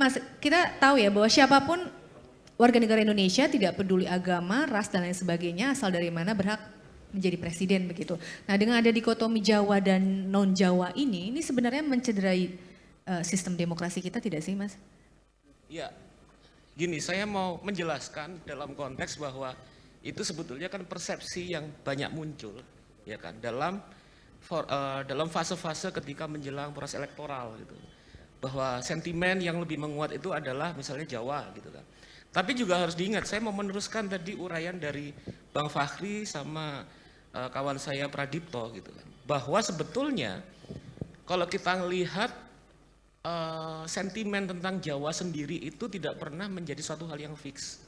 Mas, kita tahu ya bahwa siapapun warga negara Indonesia tidak peduli agama, ras dan lain sebagainya, asal dari mana berhak menjadi presiden begitu. Nah, dengan ada dikotomi Jawa dan non Jawa ini sebenarnya mencederai sistem demokrasi kita tidak sih, Mas? Ya, gini, saya mau menjelaskan dalam konteks bahwa itu sebetulnya kan persepsi yang banyak muncul, ya kan, dalam fase-fase ketika menjelang proses elektoral gitu. Bahwa sentimen yang lebih menguat itu adalah misalnya Jawa gitu kan. Tapi juga harus diingat, saya mau meneruskan tadi uraian dari Bang Fakhri sama kawan saya Pradipto gitu kan. Bahwa sebetulnya kalau kita melihat sentimen tentang Jawa sendiri itu tidak pernah menjadi suatu hal yang fix.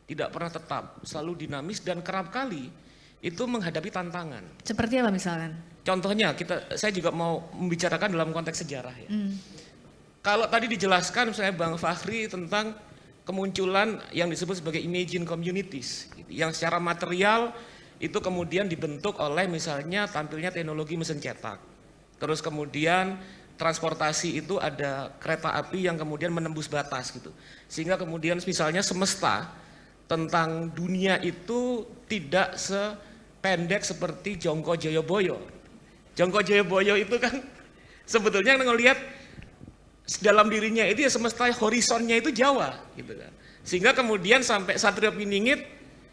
Tidak pernah tetap, selalu dinamis dan kerap kali itu menghadapi tantangan. Seperti apa misalkan? Contohnya, saya juga mau membicarakan dalam konteks sejarah ya. Kalau tadi dijelaskan misalnya Bang Fakhri tentang kemunculan yang disebut sebagai imagine communities, gitu, yang secara material itu kemudian dibentuk oleh misalnya tampilnya teknologi mesin cetak. Terus kemudian transportasi itu ada kereta api yang kemudian menembus batas gitu. Sehingga kemudian misalnya semesta tentang dunia itu tidak sependek seperti Jongko Joyoboyo. Jongko Joyoboyo itu kan sebetulnya ngelihat dalam dirinya itu ya semesta horizonnya itu Jawa gitu kan. Sehingga kemudian sampai Satrio Piningit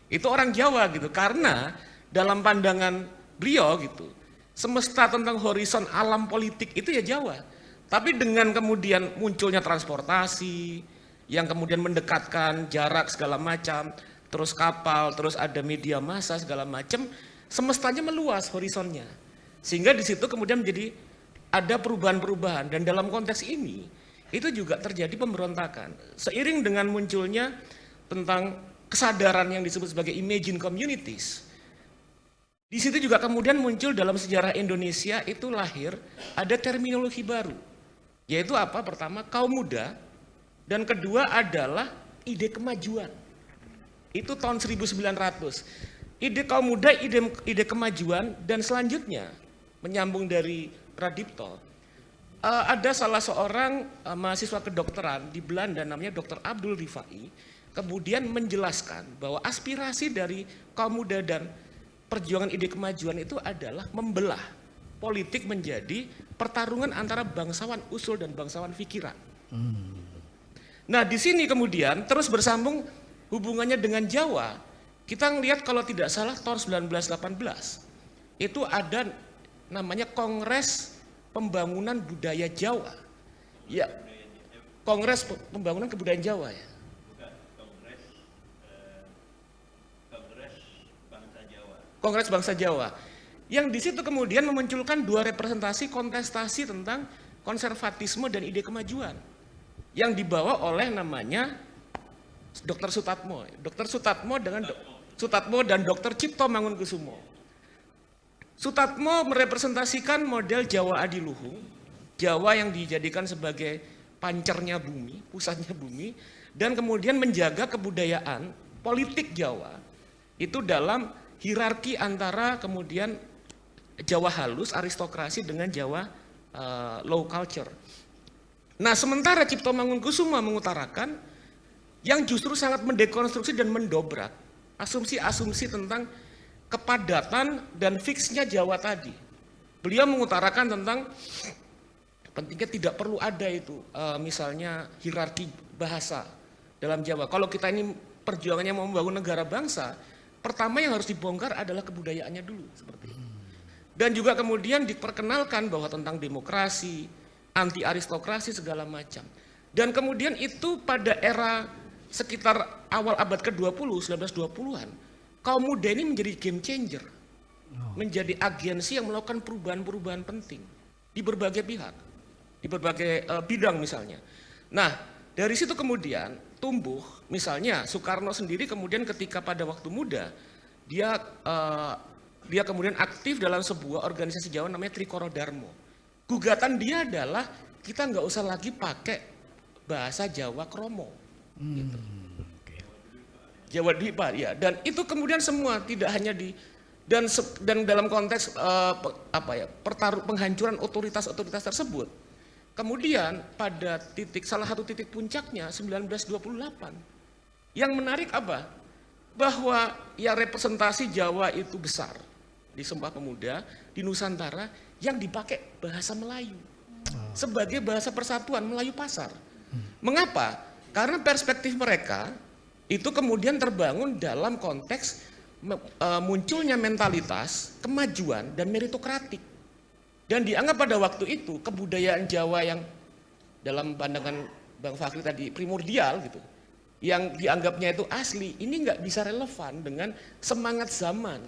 itu orang Jawa gitu. Karena dalam pandangan beliau gitu, semesta tentang horizon alam politik itu ya Jawa. Tapi dengan kemudian munculnya transportasi yang kemudian mendekatkan jarak segala macam, terus kapal, terus ada media massa segala macam, semestanya meluas horizonnya. Sehingga di situ kemudian menjadi ada perubahan-perubahan, dan dalam konteks ini itu juga terjadi pemberontakan. Seiring dengan munculnya tentang kesadaran yang disebut sebagai imagine communities, di situ juga kemudian muncul dalam sejarah Indonesia itu lahir ada terminologi baru, yaitu apa? Pertama kaum muda, dan kedua adalah ide kemajuan. Itu tahun 1900. Ide kaum muda, ide kemajuan, dan selanjutnya menyambung dari Pradipto, ada salah seorang mahasiswa kedokteran di Belanda namanya Dr. Abdul Rifai, kemudian menjelaskan bahwa aspirasi dari kaum muda dan perjuangan ide kemajuan itu adalah membelah politik menjadi pertarungan antara bangsawan usul dan bangsawan pikiran. Nah, di sini kemudian terus bersambung hubungannya dengan Jawa. Kita ngelihat kalau tidak salah tahun 1918 itu ada namanya Kongres Pembangunan Budaya Jawa. Ya, Kongres Pembangunan Kebudayaan Jawa ya. Kongres Bangsa Jawa. Yang di situ kemudian memunculkan dua representasi kontestasi tentang konservatisme dan ide kemajuan yang dibawa oleh namanya Dr. Sutatmo. Dr. Sutatmo dengan Sutatmo dan Dr. Cipto Mangunkusumo. Sutatmo merepresentasikan model Jawa Adiluhung, Jawa yang dijadikan sebagai pancernya bumi, pusatnya bumi, dan kemudian menjaga kebudayaan politik Jawa itu dalam hierarki antara kemudian Jawa halus, aristokrasi dengan Jawa low culture. Nah, sementara Cipto Mangunkusumo mengutarakan yang justru sangat mendekonstruksi dan mendobrak asumsi-asumsi tentang kepadatan dan fixnya Jawa tadi. Beliau mengutarakan tentang pentingnya tidak perlu ada itu misalnya hierarki bahasa dalam Jawa. Kalau kita ini perjuangannya mau membangun negara bangsa, pertama yang harus dibongkar adalah kebudayaannya dulu seperti itu. Dan juga kemudian diperkenalkan bahwa tentang demokrasi, anti aristokrasi segala macam. Dan kemudian itu pada era sekitar awal abad ke-20, 1920-an, kaum muda ini menjadi game changer, menjadi agensi yang melakukan perubahan-perubahan penting di berbagai pihak, di berbagai bidang misalnya. Nah, dari situ kemudian tumbuh, misalnya Soekarno sendiri kemudian ketika pada waktu muda, dia kemudian aktif dalam sebuah organisasi Jawa namanya Trikoro Darmo. Gugatan dia adalah kita nggak usah lagi pakai bahasa Jawa Kromo. Gitu. Jawa Dwipa ya, dan itu kemudian semua tidak hanya di dan dalam konteks penghancuran otoritas tersebut Kemudian pada salah satu titik puncaknya 1928. Yang menarik apa? Bahwa ya representasi Jawa itu besar di Sumpah Pemuda, di Nusantara yang dipakai bahasa Melayu sebagai bahasa persatuan Melayu pasar. Mengapa? Karena perspektif mereka itu kemudian terbangun dalam konteks munculnya mentalitas kemajuan dan meritokratik. Dan dianggap pada waktu itu kebudayaan Jawa yang dalam pandangan Bang Fakhri tadi primordial gitu, yang dianggapnya itu asli, ini nggak bisa relevan dengan semangat zaman.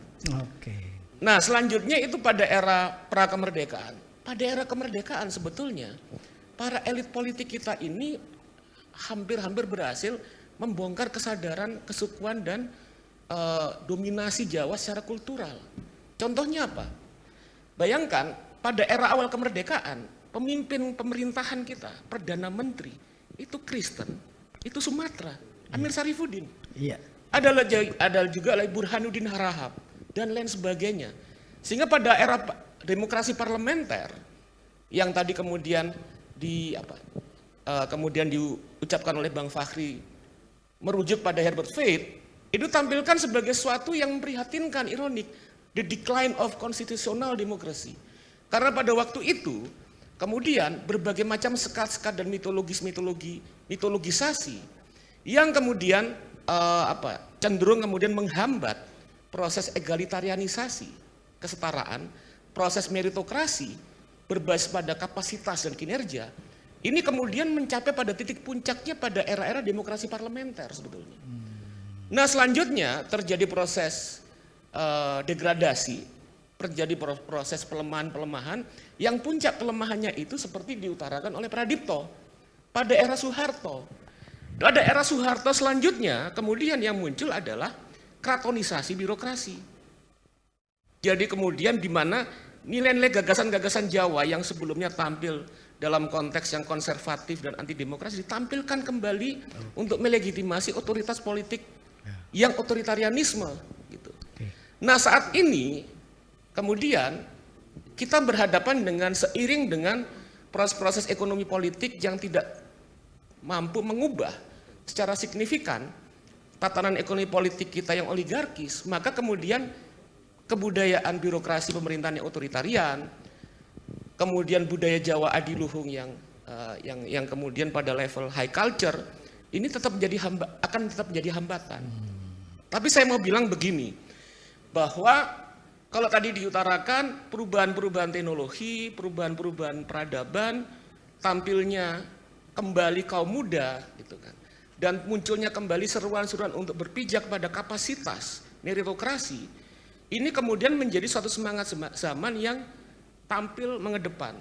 Nah selanjutnya itu pada era pra-kemerdekaan. Pada era kemerdekaan sebetulnya para elit politik kita ini hampir-hampir berhasil membongkar kesadaran kesukuan dan dominasi Jawa secara kultural. Contohnya apa? Bayangkan pada era awal kemerdekaan, pemimpin pemerintahan kita, Perdana Menteri, itu Kristen, itu Sumatera, Amir Syarifuddin. Iya. Ada juga Burhanuddin Harahap dan lain sebagainya. Sehingga pada era demokrasi parlementer yang tadi kemudian kemudian diucapkan oleh Bang Fakhri merujuk pada Herbert Feith, itu tampilkan sebagai sesuatu yang memprihatinkan, ironik, the decline of constitutional democracy. Karena pada waktu itu kemudian berbagai macam sekat-sekat dan mitologisasi yang kemudian cenderung kemudian menghambat proses egalitarianisasi, kesetaraan, proses meritokrasi berbasis pada kapasitas dan kinerja. Ini kemudian mencapai pada titik puncaknya pada era-era demokrasi parlementer sebetulnya. Nah selanjutnya terjadi proses degradasi, terjadi proses pelemahan yang puncak kelemahannya itu seperti diutarakan oleh Pradipto pada era Soeharto. Pada era Soeharto selanjutnya kemudian yang muncul adalah kratonisasi birokrasi. Jadi kemudian di mana nilai-nilai gagasan-gagasan Jawa yang sebelumnya tampil dalam konteks yang konservatif dan anti demokrasi ditampilkan kembali untuk melegitimasi otoritas politik yang otoritarianisme gitu. Nah saat ini kemudian kita berhadapan dengan seiring dengan proses-proses ekonomi politik yang tidak mampu mengubah secara signifikan tatanan ekonomi politik kita yang oligarkis, maka kemudian kebudayaan birokrasi pemerintahan yang otoritarian, kemudian budaya Jawa adiluhung yang kemudian pada level high culture ini akan tetap menjadi hambatan. Tapi saya mau bilang begini, bahwa kalau tadi diutarakan perubahan-perubahan teknologi, perubahan-perubahan peradaban, tampilnya kembali kaum muda gitu kan. Dan munculnya kembali seruan-seruan untuk berpijak pada kapasitas meritokrasi, ini kemudian menjadi suatu semangat zaman yang tampil mengedepan.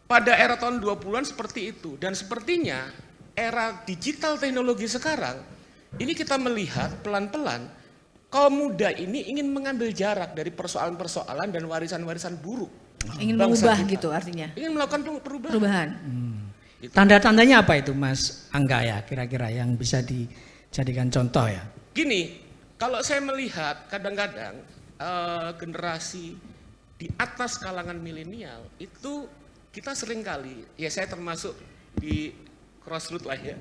Pada era tahun 20-an seperti itu, dan sepertinya era digital teknologi sekarang, ini kita melihat pelan-pelan kaum muda ini ingin mengambil jarak dari persoalan-persoalan dan warisan-warisan buruk. Ingin mengubah gitu artinya? Ingin melakukan perubahan. Tanda-tandanya apa itu Mas Angga ya kira-kira yang bisa dijadikan contoh ya? Gini, kalau saya melihat kadang-kadang generasi di atas kalangan milenial itu kita seringkali, ya saya termasuk di crossroad lah ya,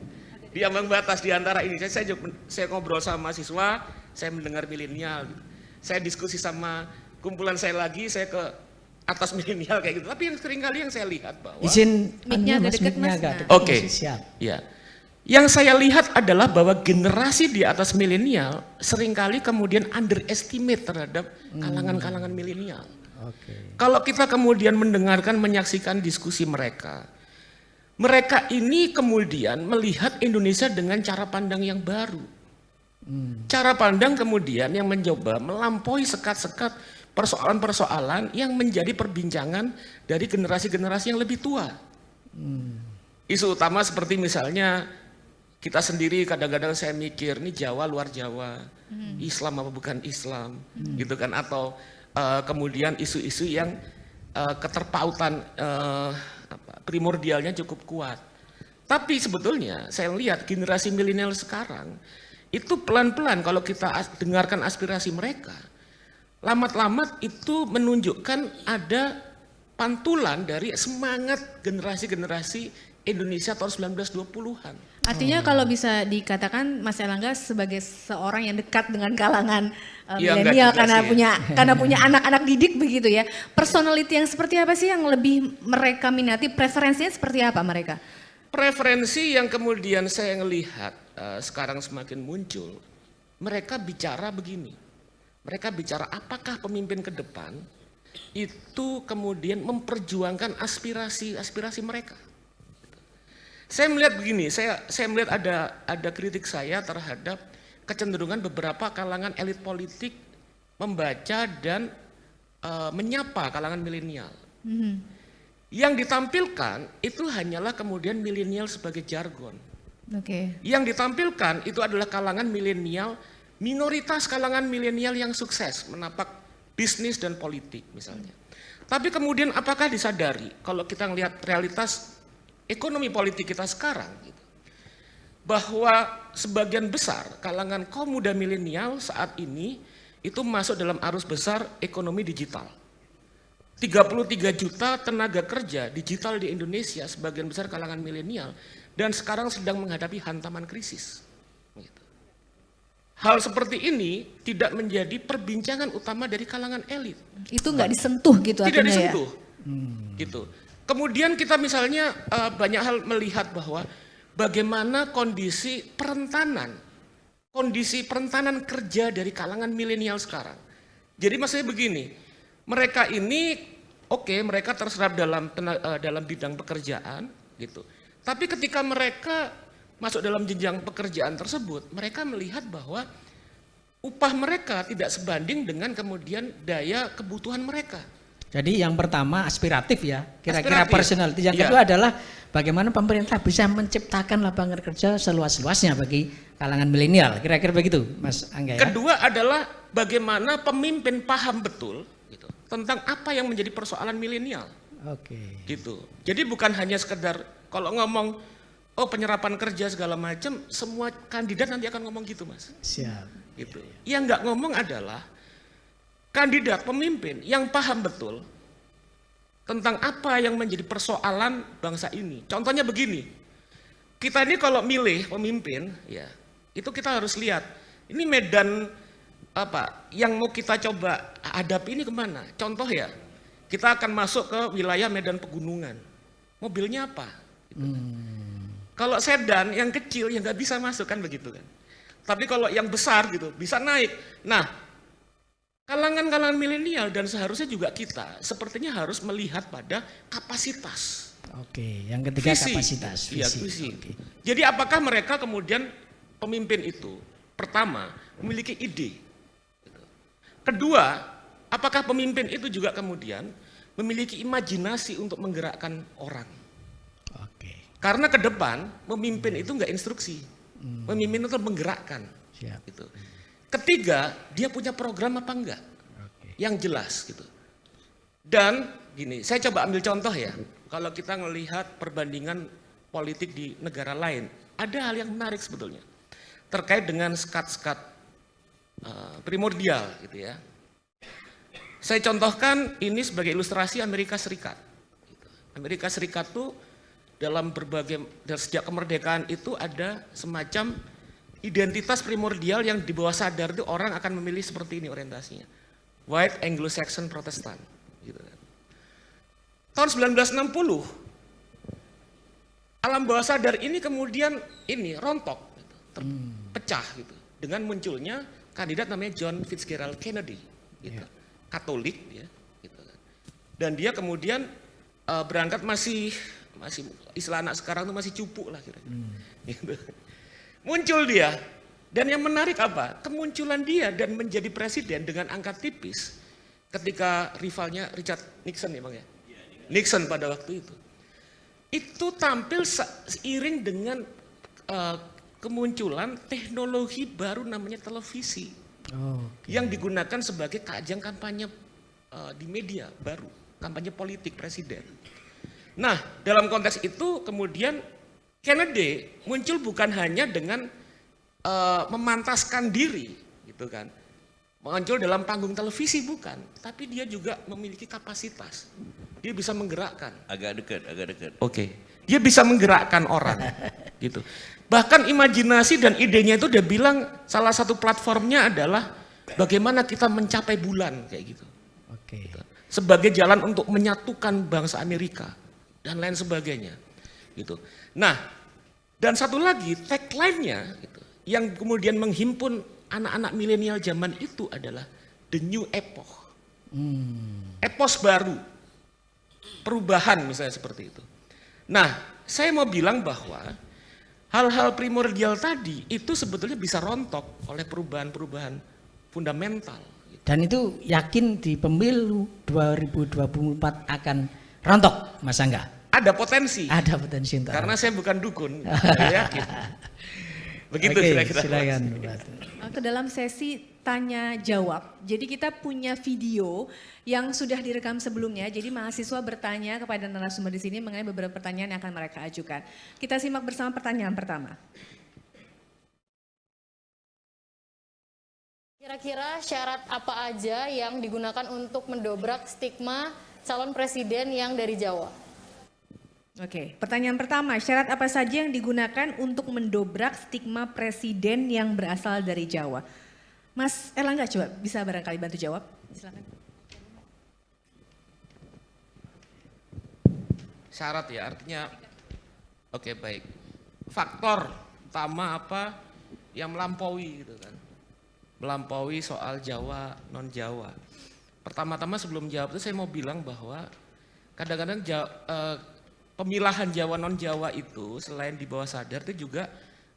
di ambang batas di antara ini. Saya ngobrol sama mahasiswa, saya mendengar milenial, saya diskusi sama kumpulan saya lagi, saya ke atas milenial kayak gitu. Tapi yang seringkali yang saya lihat bahwa mic-nya agak dekat Mas. Oke. Ya. Yang saya lihat adalah bahwa generasi di atas milenial seringkali kemudian underestimate terhadap kalangan-kalangan milenial. Kalau kita kemudian mendengarkan, menyaksikan diskusi mereka, mereka ini kemudian melihat Indonesia dengan cara pandang yang baru. Cara pandang kemudian yang mencoba melampaui sekat-sekat persoalan-persoalan yang menjadi perbincangan dari generasi-generasi yang lebih tua. Isu utama seperti misalnya kita sendiri kadang-kadang saya mikir, ini Jawa luar Jawa, Islam apa bukan Islam, gitu kan, atau kemudian isu-isu yang keterpautan primordialnya cukup kuat. Tapi sebetulnya saya lihat generasi milenial sekarang itu pelan-pelan kalau kita dengarkan aspirasi mereka, lamat-lamat itu menunjukkan ada pantulan dari semangat generasi-generasi Indonesia tahun 1920-an. Artinya kalau bisa dikatakan Mas Erlangga sebagai seorang yang dekat dengan kalangan Ya, milenial enggak juga karena punya anak-anak didik begitu ya. Personality yang seperti apa sih yang lebih mereka minati? Preferensinya seperti apa mereka? Preferensi yang kemudian saya ngelihat sekarang semakin muncul, mereka bicara begini. Mereka bicara apakah pemimpin ke depan itu kemudian memperjuangkan aspirasi mereka. Saya melihat begini, saya melihat ada kritik saya terhadap kecenderungan beberapa kalangan elit politik membaca dan menyapa kalangan milenial. Yang ditampilkan itu hanyalah kemudian milenial sebagai jargon. Yang ditampilkan itu adalah kalangan milenial, minoritas kalangan milenial yang sukses menapak bisnis dan politik misalnya. Tapi kemudian apakah disadari kalau kita melihat realitas ekonomi politik kita sekarang gitu, bahwa sebagian besar kalangan kaum muda milenial saat ini itu masuk dalam arus besar ekonomi digital. 33 juta tenaga kerja digital di Indonesia sebagian besar kalangan milenial dan sekarang sedang menghadapi hantaman krisis. Gitu. Hal seperti ini tidak menjadi perbincangan utama dari kalangan elit. Itu nggak disentuh gitu tidak artinya disentuh. Ya? Gitu. Kemudian kita misalnya banyak hal melihat bahwa bagaimana kondisi perentanan kerja dari kalangan milenial sekarang. Jadi maksudnya begini, mereka ini mereka terserap dalam bidang pekerjaan gitu. Tapi ketika mereka masuk dalam jenjang pekerjaan tersebut, mereka melihat bahwa upah mereka tidak sebanding dengan kemudian daya kebutuhan mereka. Jadi yang pertama aspiratif ya, kira-kira personality. Yang Ya. kedua adalah bagaimana pemerintah bisa menciptakan lapangan kerja seluas-luasnya bagi kalangan milenial. Kira-kira begitu, Mas Angga ya. Kedua adalah bagaimana pemimpin paham betul gitu, tentang apa yang menjadi persoalan milenial. Oke. Gitu. Jadi bukan hanya sekedar kalau ngomong penyerapan kerja segala macam, semua kandidat nanti akan ngomong gitu, Mas. Siap. Gitu. Yang nggak ngomong adalah kandidat pemimpin yang paham betul tentang apa yang menjadi persoalan bangsa ini. Contohnya begini, kita ini kalau milih pemimpin, ya itu kita harus lihat ini medan apa yang mau kita coba hadapi ini kemana. Contoh ya, kita akan masuk ke wilayah medan pegunungan, mobilnya apa? Gitu. Kalau sedan yang kecil ya nggak bisa masuk kan begitu kan. Tapi kalau yang besar gitu bisa naik. Nah, kalangan milenial dan seharusnya juga kita sepertinya harus melihat pada kapasitas. Oke, yang ketiga Visi. kapasitas. Iya, visi. Jadi apakah mereka kemudian pemimpin itu pertama memiliki ide? Kedua, apakah pemimpin itu juga kemudian memiliki imajinasi untuk menggerakkan orang? Oke. Karena ke depan memimpin itu enggak instruksi, memimpin itu menggerakkan. Siap. Gitu. Ketiga, dia punya program apa enggak? Yang jelas gitu. Dan gini, saya coba ambil contoh ya. Kalau kita melihat perbandingan politik di negara lain, ada hal yang menarik sebetulnya. Terkait dengan skat-skat primordial gitu ya. Saya contohkan ini sebagai ilustrasi Amerika Serikat. Amerika Serikat tuh dalam sejak kemerdekaan itu ada semacam identitas primordial yang di bawah sadar itu orang akan memilih seperti ini orientasinya. White Anglo-Saxon Protestant. Gitu kan. Tahun 1960, alam bawah sadar ini kemudian rontok, gitu, terpecah gitu, dengan munculnya kandidat namanya John Fitzgerald Kennedy, gitu, Katolik dia, gitu kan. Dan dia kemudian berangkat masih istilah anak sekarang itu masih cupu lah kira-kira. Gitu. Muncul dia, dan yang menarik apa? Kemunculan dia dan menjadi presiden dengan angka tipis ketika rivalnya Richard Nixon ya Bang ya? Nixon pada waktu itu. Itu tampil seiring dengan kemunculan teknologi baru namanya televisi. Yang digunakan sebagai ajang kampanye di media baru, kampanye politik presiden. Nah, dalam konteks itu kemudian Kennedy muncul bukan hanya dengan memantaskan diri, gitu kan, muncul dalam panggung televisi bukan, tapi dia juga memiliki kapasitas dia bisa menggerakkan. Agak dekat. Oke. Dia bisa menggerakkan orang gitu. Bahkan imajinasi dan idenya itu dia bilang salah satu platformnya adalah bagaimana kita mencapai bulan kayak gitu. Oke. Sebagai jalan untuk menyatukan bangsa Amerika dan lain sebagainya gitu. Nah, dan satu lagi tagline-nya gitu, yang kemudian menghimpun anak-anak milenial zaman itu adalah the new epoch. Epos baru. Perubahan misalnya seperti itu. Nah, saya mau bilang bahwa hal-hal primordial tadi itu sebetulnya bisa rontok oleh perubahan-perubahan fundamental. Dan itu yakin di pemilu 2024 akan rontok, Mas Angga? Ada potensi. Ada potensi untuk karena saya bukan dukun, saya yakin. Begitu kira-kira. Silakan. Ke dalam sesi tanya jawab. Jadi kita punya video yang sudah direkam sebelumnya. Jadi mahasiswa bertanya kepada narasumber di sini mengenai beberapa pertanyaan yang akan mereka ajukan. Kita simak bersama pertanyaan pertama. Kira-kira syarat apa aja yang digunakan untuk mendobrak stigma calon presiden yang dari Jawa? Oke, pertanyaan pertama, syarat apa saja yang digunakan untuk mendobrak stigma presiden yang berasal dari Jawa? Mas Erlangga coba bisa barangkali bantu jawab, silakan. Syarat ya, artinya oke baik. Faktor utama apa yang melampaui gitu kan. Melampaui soal Jawa, non Jawa. Pertama-tama sebelum jawab itu saya mau bilang bahwa kadang-kadang pemilahan Jawa non Jawa itu selain di bawah sadar itu juga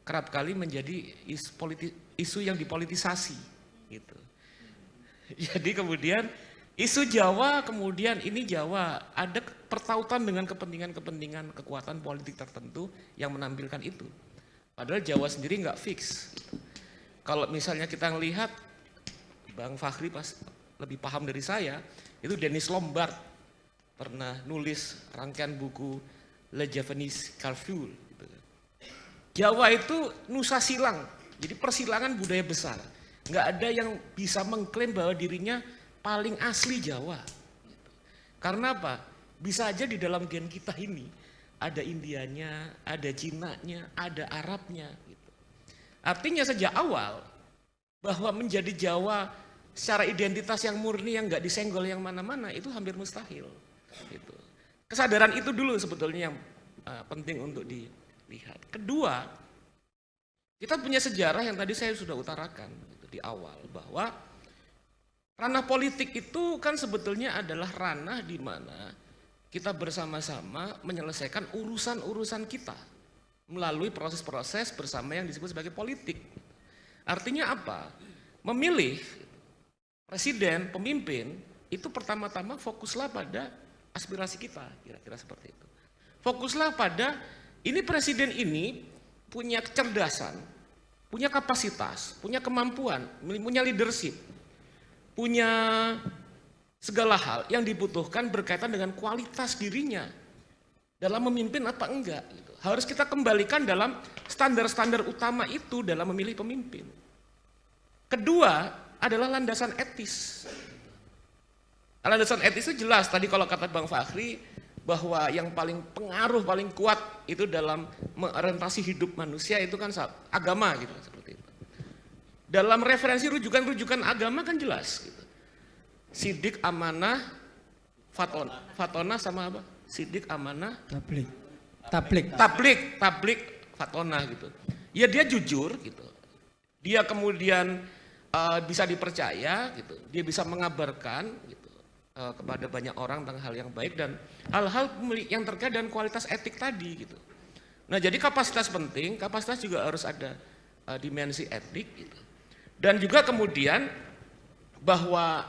kerap kali menjadi isu yang dipolitisasi gitu. Jadi kemudian isu Jawa kemudian ini Jawa ada pertautan dengan kepentingan-kepentingan kekuatan politik tertentu yang menampilkan itu. Padahal Jawa sendiri nggak fix. Kalau misalnya kita ngelihat Bang Fakhri pas lebih paham dari saya, itu Dennis Lombard pernah nulis rangkaian buku Le Javanese Curfew. Gitu. Jawa itu nusa silang, jadi persilangan budaya besar. Nggak ada yang bisa mengklaim bahwa dirinya paling asli Jawa. Gitu. Karena apa? Bisa aja di dalam gen kita ini ada Indianya, ada Cinanya, ada Arabnya. Gitu. Artinya sejak awal bahwa menjadi Jawa secara identitas yang murni yang nggak disenggol yang mana-mana itu hampir mustahil. Gitu. Kesadaran itu dulu sebetulnya yang penting untuk dilihat. Kedua, kita punya sejarah yang tadi saya sudah utarakan gitu, di awal bahwa ranah politik itu kan sebetulnya adalah ranah di mana kita bersama-sama menyelesaikan urusan-urusan kita melalui proses-proses bersama yang disebut sebagai politik. Artinya apa? Memilih presiden, pemimpin, itu pertama-tama fokuslah pada aspirasi kita, kira-kira seperti itu. Fokuslah pada ini presiden ini punya kecerdasan, punya kapasitas, punya kemampuan, punya leadership, punya segala hal yang dibutuhkan berkaitan dengan kualitas dirinya dalam memimpin apa enggak. Gitu. Harus kita kembalikan dalam standar-standar utama itu dalam memilih pemimpin. Kedua adalah landasan etis. Landasan etis itu jelas tadi kalau kata Bang Fakhri bahwa yang paling pengaruh, paling kuat itu dalam mengorientasi hidup manusia itu kan agama gitu seperti itu. Dalam referensi rujukan-rujukan agama kan jelas gitu. Sidik, amanah, fatona sama apa? Sidik, amanah, tablik, fatona gitu. Ya dia jujur gitu. Dia kemudian bisa dipercaya gitu. Dia bisa mengabarkan gitu kepada banyak orang tentang hal yang baik dan hal-hal yang terkait dengan kualitas etik tadi gitu. Nah, jadi kapasitas penting, kapasitas juga harus ada dimensi etik gitu. Dan juga kemudian bahwa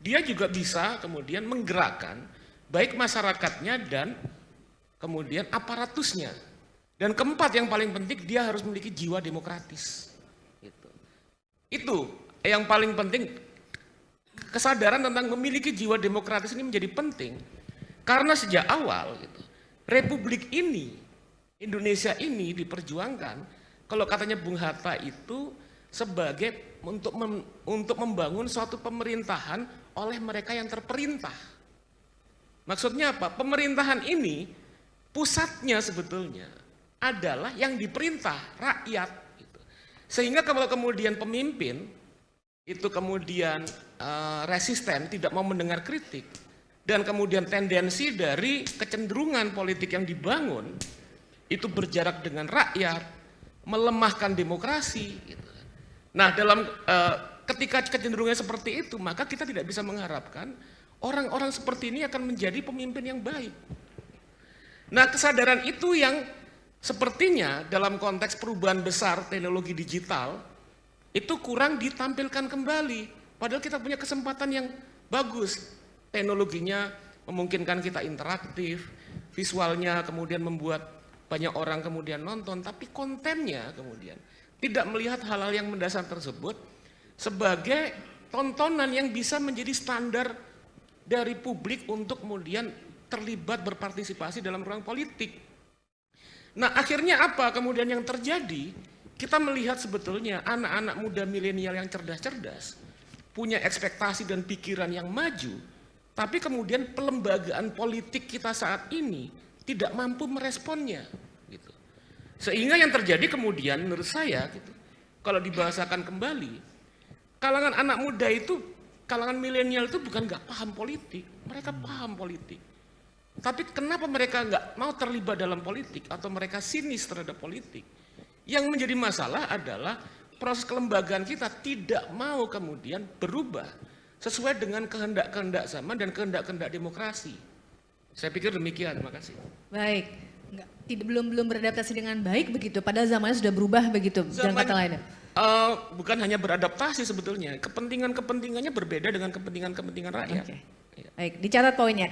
dia juga bisa kemudian menggerakkan baik masyarakatnya dan kemudian aparatusnya. Dan keempat yang paling penting dia harus memiliki jiwa demokratis. Gitu. Itu yang paling penting, kesadaran tentang memiliki jiwa demokratis ini menjadi penting karena sejak awal gitu, Republik ini, Indonesia ini diperjuangkan, kalau katanya Bung Hatta itu sebagai untuk membangun suatu pemerintahan oleh mereka yang terperintah. Maksudnya apa? Pemerintahan ini pusatnya sebetulnya adalah yang diperintah rakyat. Gitu. Sehingga kalau kemudian pemimpin itu kemudian resisten, tidak mau mendengar kritik, dan kemudian tendensi dari kecenderungan politik yang dibangun itu berjarak dengan rakyat, melemahkan demokrasi. Gitu. Nah, dalam ketika kecenderungannya seperti itu, maka kita tidak bisa mengharapkan orang-orang seperti ini akan menjadi pemimpin yang baik. Nah, kesadaran itu yang sepertinya dalam konteks perubahan besar teknologi digital itu kurang ditampilkan kembali. Padahal kita punya kesempatan yang bagus. Teknologinya memungkinkan kita interaktif, visualnya kemudian membuat banyak orang kemudian nonton, tapi kontennya kemudian tidak melihat hal-hal yang mendasar tersebut sebagai tontonan yang bisa menjadi standar dari publik untuk kemudian terlibat berpartisipasi dalam ruang politik. Nah, akhirnya apa kemudian yang terjadi? Kita melihat sebetulnya anak-anak muda milenial yang cerdas-cerdas, punya ekspektasi dan pikiran yang maju, tapi kemudian pelembagaan politik kita saat ini tidak mampu meresponnya. Gitu. Sehingga yang terjadi kemudian menurut saya, gitu, kalau dibahasakan kembali, kalangan anak muda itu, kalangan milenial itu bukan nggak paham politik, mereka paham politik. Tapi kenapa mereka nggak mau terlibat dalam politik atau mereka sinis terhadap politik? Yang menjadi masalah adalah proses kelembagaan kita tidak mau kemudian berubah sesuai dengan kehendak-kehendak zaman dan kehendak-kehendak demokrasi. Saya pikir demikian, terima kasih. Baik, belum beradaptasi dengan baik begitu, padahal zamannya sudah berubah begitu, dengan kata lainnya. Bukan hanya beradaptasi sebetulnya, kepentingannya berbeda dengan kepentingan rakyat. Oke. Baik, dicatat poinnya.